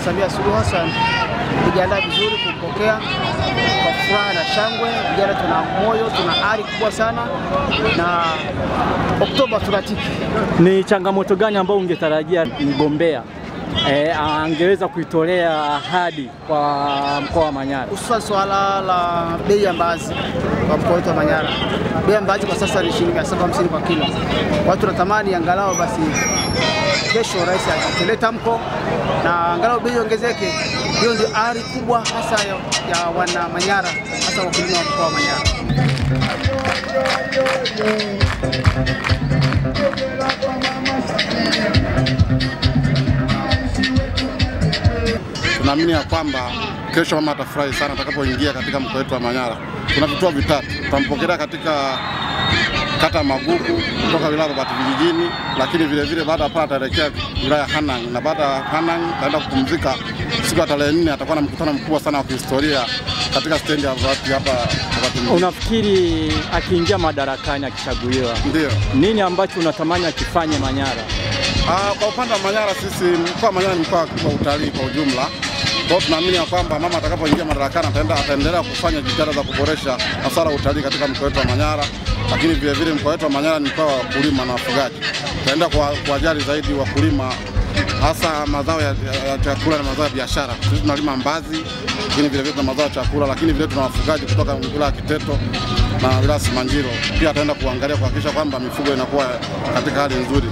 Samia Suluhu Hassan kujiandaa vizuri kupokea kwa furaha na shangwe. Vijana tuna moyo, tuna ari kubwa sana na Oktoba tunatiki. Ni changamoto gani ambayo ungetarajia mgombea angeweza kuitolea ahadi kwa mkoa wa Manyara? Hususan swala la bei ya mbaazi kwa mkoa wetu wa Manyara. Bei ya mbaazi kwa sasa ni shilingi 750 kwa kilo. Watu wanatamani angalau basi kesho rais atolee tamko na angalau bei iongezeke. Hiyo ndio ari kubwa hasa ya wana Manyara, hasa wakulima wa mkoa wa Manyara. Tunaamini ya kwamba kesho mama atafurahi sana atakapoingia katika mkoa wetu wa Manyara. Kuna vituo vitatu. Tutampokea katika kata Magugu kutoka wilaya Babati vijijini, lakini vile vile baada ya pale ataelekea wilaya Hanang, na baada ya Hanang ataenda kupumzika. Siku ya tarehe 4 atakuwa na mkutano mkubwa sana wa kihistoria katika stendi ya Babati hapa Babati. Unafikiri akiingia madarakani akichaguliwa, ndio nini ambacho unatamani akifanye Manyara? Kwa upande wa Manyara, sisi mkoa wa Manyara ni mkoa wa utalii kwa ujumla. Kwa hiyo tunaamini ya kwamba mama atakapoingia madarakani ataendelea kufanya jitihada za kuboresha masuala ya utalii katika mkoa wetu wa Manyara, lakini vile vile mkoa wetu wa Manyara ni mkoa wa wakulima na wafugaji. Tutaenda kuwajali zaidi wakulima, hasa mazao ya chakula na mazao ya biashara. Sisi tunalima mbazi, lakini vile vile tuna mazao ya chakula, lakini vile tuna wafugaji kutoka wilaya Kiteto na wilaya Simanjiro. Pia ataenda kuangalia kuhakikisha kwamba mifugo inakuwa katika hali nzuri.